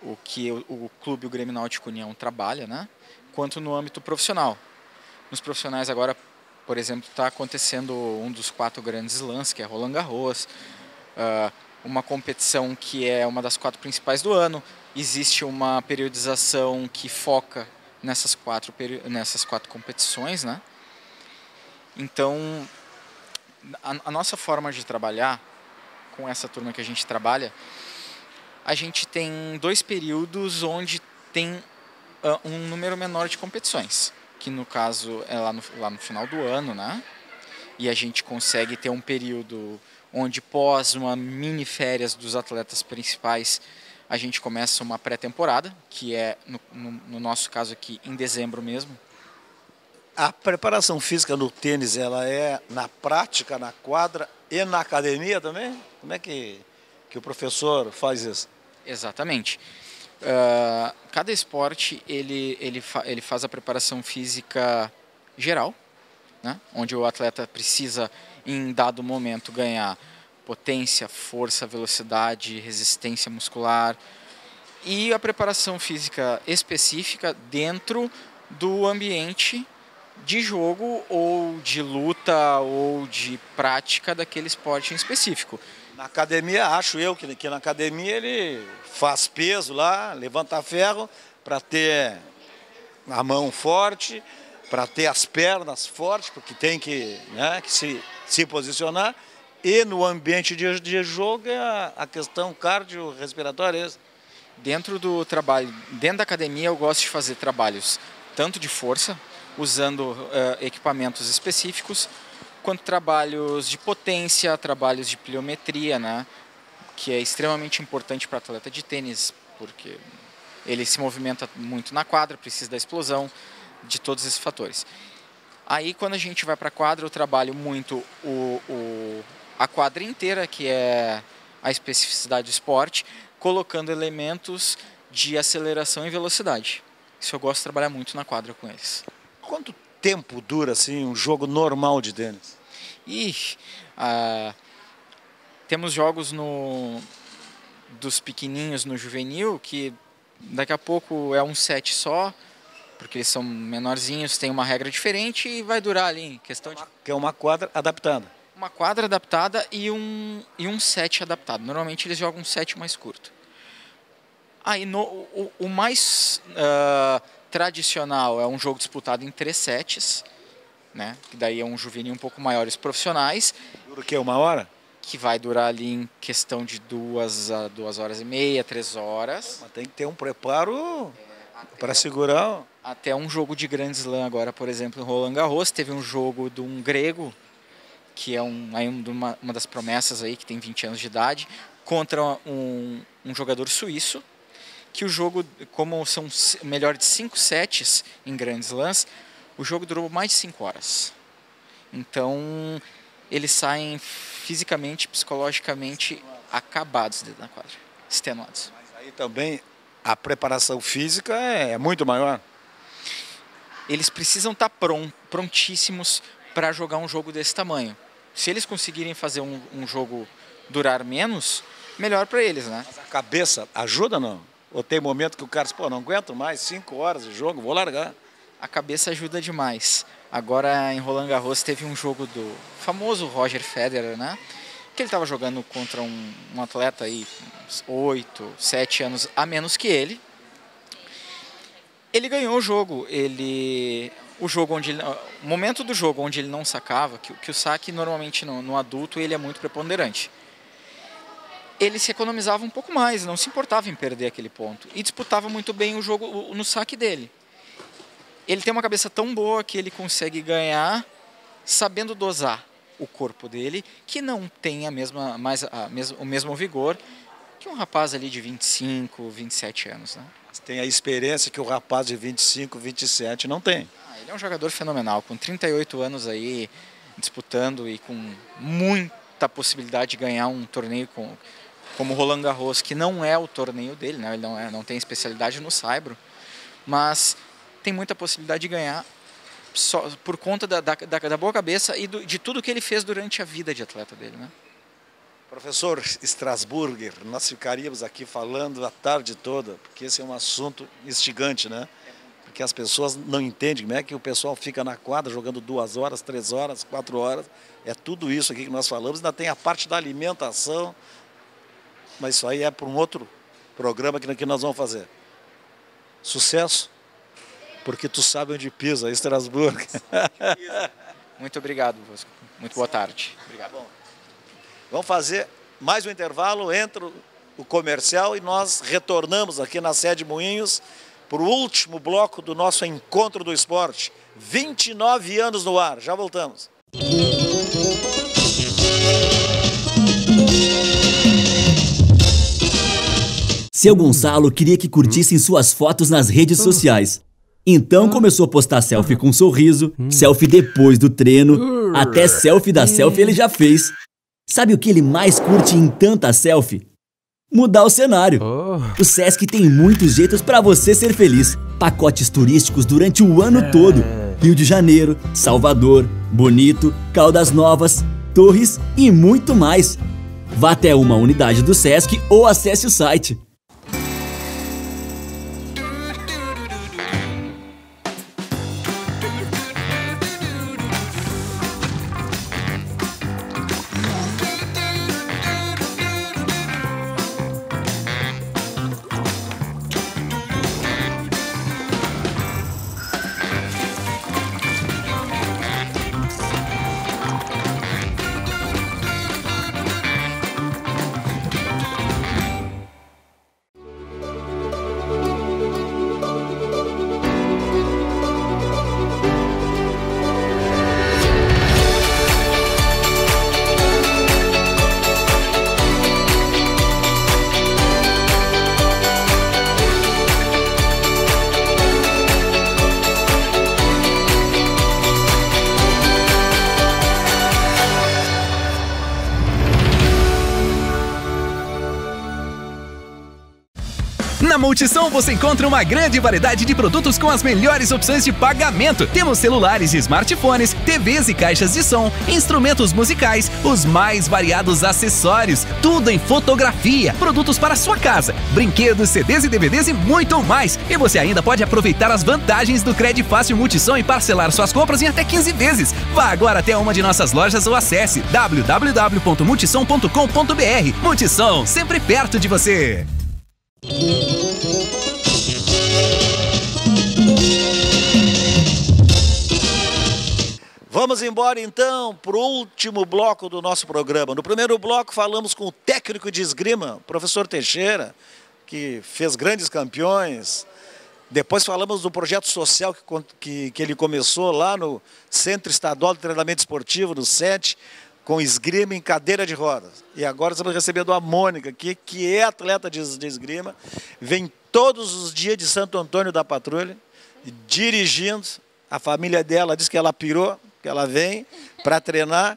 o que o Clube o Grêmio Náutico União trabalha, né? Quanto no âmbito profissional. Nos profissionais agora, por exemplo, está acontecendo um dos 4 grandes slams, que é Roland Garros, uma competição que é uma das 4 principais do ano. Existe uma periodização que foca nessas 4 competições, né? Então, a nossa forma de trabalhar, com essa turma que a gente trabalha, a gente tem 2 períodos onde tem um número menor de competições, que no caso é lá no final do ano, né? E a gente consegue ter um período onde, pós uma mini férias dos atletas principais, a gente começa uma pré-temporada, que é, no nosso caso aqui, em dezembro mesmo. A preparação física no tênis, ela é na prática, na quadra e na academia também? Como é que o professor faz isso? Exatamente. Cada esporte, ele faz a preparação física geral, né? Onde o atleta precisa, em dado momento, ganhar potência, força, velocidade, resistência muscular, e a preparação física específica dentro do ambiente de jogo ou de luta ou de prática daquele esporte em específico. Na academia, acho eu que na academia ele faz peso lá, levanta ferro para ter a mão forte, para ter as pernas fortes, porque tem que, né, que se posicionar. E no ambiente de jogo é a questão cardiorrespiratória. Dentro do trabalho, dentro da academia, eu gosto de fazer trabalhos tanto de força, usando equipamentos específicos, quanto trabalhos de potência, trabalhos de pliometria, né, que é extremamente importante para atleta de tênis, porque ele se movimenta muito na quadra, precisa da explosão, de todos esses fatores. Aí, quando a gente vai para a quadra, eu trabalho muito a quadra inteira, que é a especificidade do esporte, colocando elementos de aceleração e velocidade. Isso eu gosto de trabalhar muito na quadra com eles. Quanto tempo dura assim, um jogo normal de tênis? Temos jogos dos pequenininhos no juvenil, que daqui a pouco é um set só, porque eles são menorzinhos, tem uma regra diferente e vai durar ali em questão de... Que é uma quadra adaptada. Uma quadra adaptada e um set adaptado. Normalmente eles jogam um set mais curto. Aí o mais tradicional é um jogo disputado em 3 sets, né? Que daí é um juvenil um pouco maior, os profissionais. Dura o quê? 1 hora? Que vai durar ali em questão de 2 a 2h30, 3 horas. Mas tem que ter um preparo para segurar. Até um jogo de Grand Slam agora, por exemplo, em Roland Garros, teve um jogo de um grego, que é uma das promessas aí, que tem 20 anos de idade, contra um jogador suíço, que o jogo, como são melhor de 5 sets em Grand Slams, o jogo durou mais de 5 horas. Então, eles saem fisicamente, psicologicamente acabados dentro da quadra, extenuados. Mas aí também a preparação física é muito maior. Eles precisam estar prontíssimos para jogar um jogo desse tamanho. Se eles conseguirem fazer um jogo durar menos, melhor para eles, né? Mas a cabeça ajuda, não? Ou tem momento que o cara diz, pô, não aguento mais 5 horas de jogo, vou largar. a cabeça ajuda demais. Agora em Roland Garros teve um jogo do famoso Roger Federer, né? Que ele estava jogando contra um atleta aí, 8, 7 anos a menos que ele. Ele ganhou o jogo. O momento do jogo onde ele não sacava, que o saque normalmente no adulto ele é muito preponderante. Ele se economizava um pouco mais, não se importava em perder aquele ponto. E disputava muito bem o jogo no saque dele. Ele tem uma cabeça tão boa que ele consegue ganhar sabendo dosar o corpo dele, que não tem o mesmo vigor que um rapaz ali de 25, 27 anos. Né? Tem a experiência que o rapaz de 25, 27 não tem. Ele é um jogador fenomenal, com 38 anos aí, disputando e com muita possibilidade de ganhar um torneio como o Roland Garros, que não é o torneio dele, né? Ele não tem especialidade no saibro, mas tem muita possibilidade de ganhar só por conta da boa cabeça e de tudo que ele fez durante a vida de atleta dele, né? Professor Strasburger, nós ficaríamos aqui falando a tarde toda, porque esse é um assunto instigante, né? Porque as pessoas não entendem como é que o pessoal fica na quadra jogando 2 horas, 3 horas, 4 horas. É tudo isso aqui que nós falamos, ainda tem a parte da alimentação, mas isso aí é para um outro programa que nós vamos fazer. Sucesso! Porque tu sabe onde pisa, Estrasburgo. Muito obrigado, Bosco. Muito boa tarde. Obrigado. Bom, vamos fazer mais um intervalo, entra o comercial e nós retornamos aqui na sede Moinhos para o último bloco do nosso Encontro do Esporte. 29 anos no ar, já voltamos. Seu Gonçalo queria que curtissem suas fotos nas redes sociais. Então começou a postar selfie com um sorriso, selfie depois do treino, até selfie da selfie ele já fez. Sabe o que ele mais curte em tanta selfie? Mudar o cenário. O Sesc tem muitos jeitos para você ser feliz. Pacotes turísticos durante o ano todo. Rio de Janeiro, Salvador, Bonito, Caldas Novas, Torres e muito mais. Vá até uma unidade do Sesc ou acesse o site. Na Multissom você encontra uma grande variedade de produtos com as melhores opções de pagamento. Temos celulares e smartphones, TVs e caixas de som, instrumentos musicais, os mais variados acessórios, tudo em fotografia, produtos para a sua casa, brinquedos, CDs e DVDs e muito mais. E você ainda pode aproveitar as vantagens do Cred Fácil Multissom e parcelar suas compras em até 15 vezes. Vá agora até uma de nossas lojas ou acesse www.multissom.com.br. Multissom, sempre perto de você. Vamos embora então para o último bloco do nosso programa. No primeiro bloco falamos com o técnico de esgrima, o professor Teixeira, que fez grandes campeões. Depois falamos do projeto social que ele começou lá no Centro Estadual de Treinamento Esportivo, no SET, com esgrima em cadeira de rodas. E agora estamos recebendo a Mônica aqui, que é atleta de esgrima, vem todos os dias de Santo Antônio da Patrulha, dirigindo. A família dela diz que ela pirou, que ela vem para treinar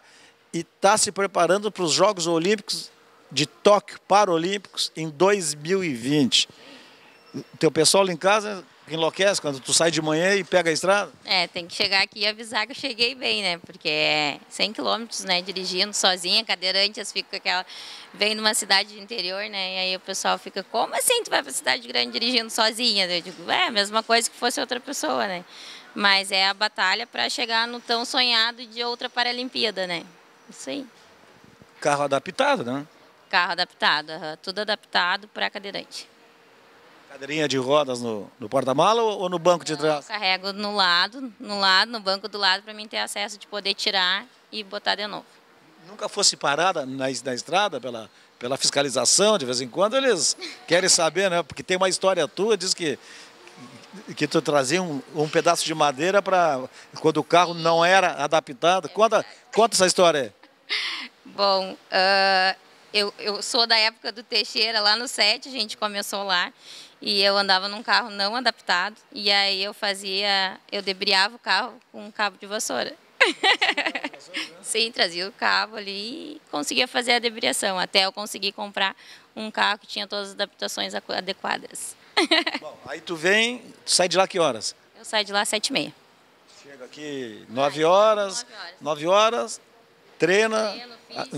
e está se preparando para os Jogos Olímpicos de Tóquio, Paralímpicos, em 2020. O teu pessoal lá em casa enlouquece quando tu sai de manhã e pega a estrada? Tem que chegar aqui e avisar que eu cheguei bem, né? Porque é 100 quilômetros, né? Dirigindo sozinha, cadeirante, vem numa cidade de interior, né? E aí o pessoal fica, como assim tu vai pra cidade grande dirigindo sozinha? Eu digo, é a mesma coisa que fosse outra pessoa, né? Mas é a batalha para chegar no tão sonhado de outra Paralimpíada, né? Isso aí. Carro adaptado, né? Carro adaptado, tudo adaptado para cadeirante. Cadeirinha de rodas no porta-mala ou no banco de trás? Eu carrego no banco do lado, para mim ter acesso de poder tirar e botar de novo. Nunca fosse parada na estrada pela fiscalização, de vez em quando eles querem saber, né? Porque tem uma história tua, diz que tu trazia um pedaço de madeira para quando o carro não era adaptado. Conta essa história aí. Bom, eu sou da época do Teixeira, lá no 7, a gente começou lá. E eu andava num carro não adaptado. E aí eu debriava o carro com um cabo de vassoura. Sim, trazia o cabo ali e conseguia fazer a debriação. Até eu conseguir comprar um carro que tinha todas as adaptações adequadas. Bom, aí tu sai de lá que horas? Eu saio de lá às 7h30. Chega aqui 9 horas. 9 horas, treino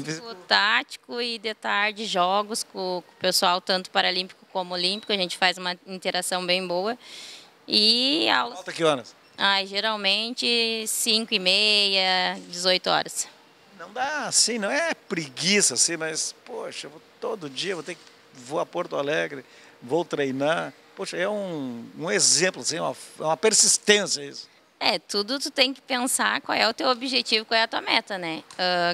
físico, tático e de tarde jogos com o pessoal, tanto paralímpico como olímpico. A gente faz uma interação bem boa. E aulas. Volta que horas? Geralmente 5h30, 18 horas. Não dá assim, não é preguiça assim, mas, poxa, todo dia vou a Porto Alegre, vou treinar. Poxa, é um exemplo, assim, uma persistência isso. Tudo tu tem que pensar qual é o teu objetivo, qual é a tua meta, né?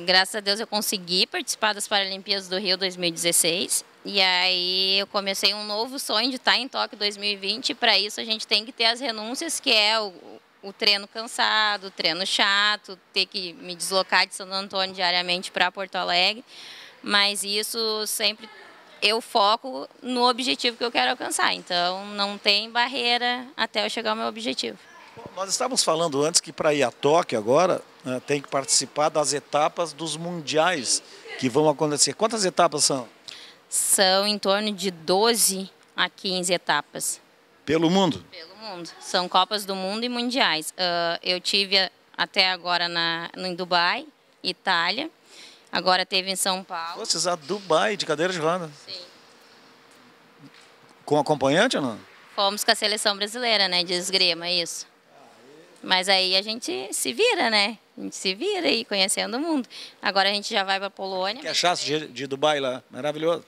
Graças a Deus eu consegui participar das Paralimpíadas do Rio 2016. E aí eu comecei um novo sonho de estar em Tóquio 2020. E para isso a gente tem que ter as renúncias, que é o treino cansado, o treino chato, ter que me deslocar de Santo Antônio diariamente para Porto Alegre. Mas isso sempre eu foco no objetivo que eu quero alcançar. Então não tem barreira até eu chegar ao meu objetivo. Nós estávamos falando antes que para ir a Tóquio agora, tem que participar das etapas dos mundiais que vão acontecer. Quantas etapas são? São em torno de 12 a 15 etapas. Pelo mundo? Pelo mundo. São Copas do Mundo e Mundiais. Eu tive até agora em Dubai, Itália. Agora teve em São Paulo. Vocês a Dubai de cadeira de rodas? Sim. Com acompanhante ou não? Fomos com a seleção brasileira, né? De esgrima, isso. Mas aí a gente se vira, né? A gente se vira aí, conhecendo o mundo. Agora a gente já vai para a Polônia. O que achaste de Dubai lá? Maravilhoso.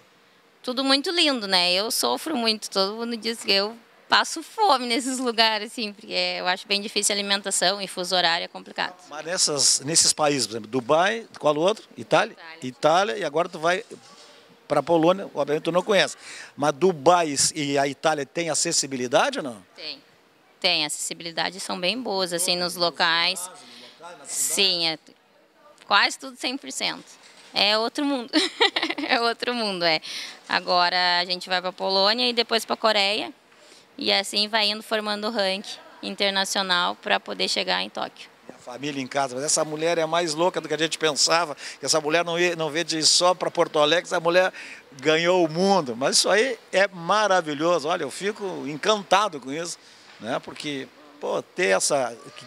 Tudo muito lindo, né? Eu sofro muito. Todo mundo diz que eu passo fome nesses lugares, assim, porque eu acho bem difícil a alimentação e fuso horário é complicado. Mas nesses países, por exemplo, Dubai, qual o outro? Itália? Itália, e agora tu vai para a Polônia, obviamente tu não conhece. Mas Dubai e a Itália têm acessibilidade ou não? Tem, acessibilidade são bem boas, assim, nos locais. Sim, quase tudo 100%. É outro mundo. É outro mundo, é. Agora a gente vai para a Polônia e depois para a Coreia. E assim vai indo formando o ranking internacional para poder chegar em Tóquio. A família em casa, mas essa mulher é mais louca do que a gente pensava, que essa mulher não veio de ir só para Porto Alegre, essa mulher ganhou o mundo. Mas isso aí é maravilhoso, olha, eu fico encantado com isso, né? Porque, pô, ter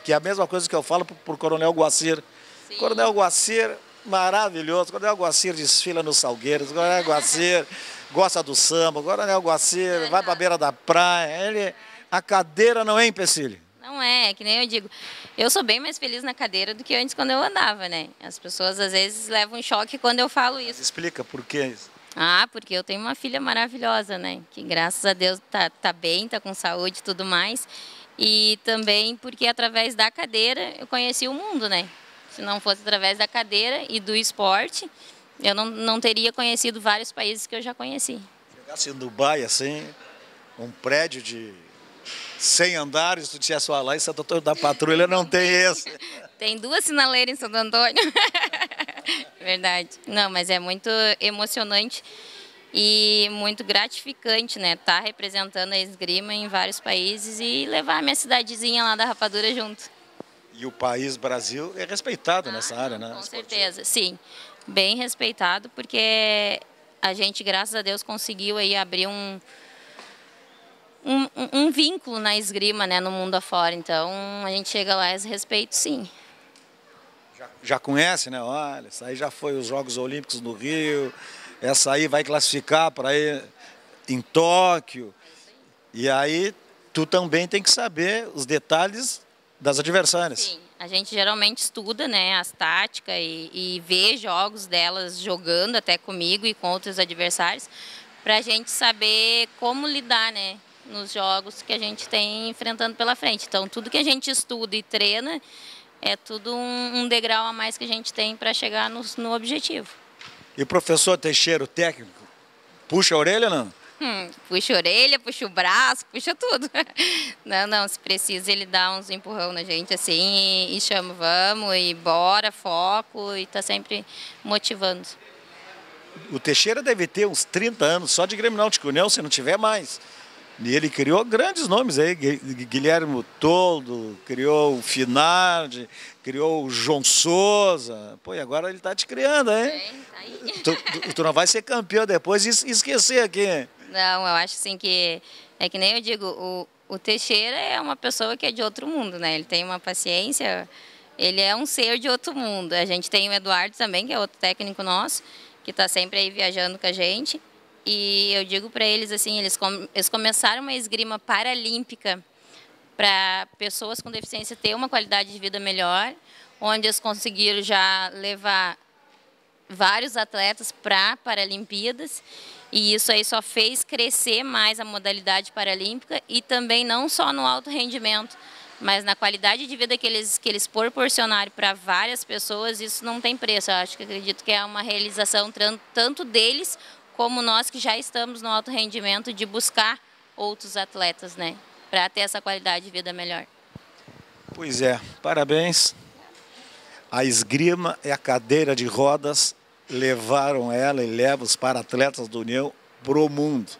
que é a mesma coisa que eu falo para o Coronel Guacir. Sim. Coronel Guacir, maravilhoso, Coronel Guacir desfila nos Salgueiros, Coronel Guacir gosta do samba, Coronel Guacir vai para a beira da praia, a cadeira não é empecilho. Não é que nem eu digo, eu sou bem mais feliz na cadeira do que antes quando eu andava, né? As pessoas às vezes levam um choque quando eu falo isso. Explica por que isso. Porque eu tenho uma filha maravilhosa, né? Que graças a Deus tá bem, tá com saúde e tudo mais. E também porque através da cadeira eu conheci o mundo, né? Se não fosse através da cadeira e do esporte, eu não teria conhecido vários países que eu já conheci. Chegasse em Dubai, assim, um prédio de 100 andares, tu dissesse, lá em Santo Antônio da Patrulha não tem esse. Tem 2 sinaleiras em Santo Antônio. Verdade. Não, mas é muito emocionante e muito gratificante, né? Tá representando a esgrima em vários países e levar a minha cidadezinha lá da Rapadura junto. E o país Brasil é respeitado nessa área, né? Com certeza, sim. Bem respeitado, porque a gente, graças a Deus, conseguiu aí abrir um vínculo na esgrima, né, no mundo afora. Então, a gente chega lá e respeito, sim. Já conhece, né? Olha, essa aí já foi os Jogos Olímpicos no Rio, essa aí vai classificar para ir em Tóquio. E aí, tu também tem que saber os detalhes das adversárias. Sim, a gente geralmente estuda, né, as táticas e vê jogos delas jogando até comigo e com outros adversários, para a gente saber como lidar, né, nos jogos que a gente tem enfrentando pela frente. Então, tudo que a gente estuda e treina é tudo um degrau a mais que a gente tem para chegar no objetivo. E o professor Teixeira, o técnico, puxa a orelha ou não? Puxa a orelha, puxa o braço, puxa tudo. Não, se precisa ele dá uns empurrão na gente assim e chama, vamos, e bora, foco, e tá sempre motivando. O Teixeira deve ter uns 30 anos só de Grêmio Náutico União, se não tiver mais. E ele criou grandes nomes aí, Guilherme Toldo, criou o Finardi, criou o João Souza. Pô, e agora ele tá te criando, hein? Tá aí. Tu não vai ser campeão depois e esquecer aqui. Não, eu acho assim que, é que nem eu digo, o Teixeira é uma pessoa que é de outro mundo, né? Ele tem uma paciência, ele é um ser de outro mundo. A gente tem o Eduardo também, que é outro técnico nosso, que está sempre aí viajando com a gente. E eu digo para eles assim, eles começaram uma esgrima paralímpica para pessoas com deficiência ter uma qualidade de vida melhor, onde eles conseguiram já levar vários atletas para Paralimpíadas, e isso aí só fez crescer mais a modalidade paralímpica e também não só no alto rendimento, mas na qualidade de vida que eles proporcionaram para várias pessoas, isso não tem preço. Eu acredito que é uma realização tanto deles como nós que já estamos no alto rendimento de buscar outros atletas, né, para ter essa qualidade de vida melhor. Pois é, parabéns. A esgrima e a cadeira de rodas levaram ela e levam os para-atletas da União pro mundo.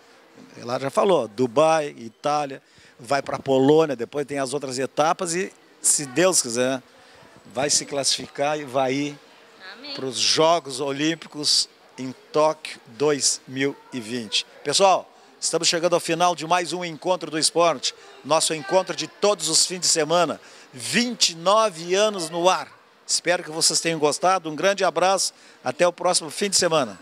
Ela já falou, Dubai, Itália, vai para a Polônia, depois tem as outras etapas e, se Deus quiser, vai se classificar e vai ir para os Jogos Olímpicos em Tóquio 2020. Pessoal, estamos chegando ao final de mais um Encontro do Esporte. Nosso encontro de todos os fins de semana. 29 anos no ar. Espero que vocês tenham gostado. Um grande abraço. Até o próximo fim de semana.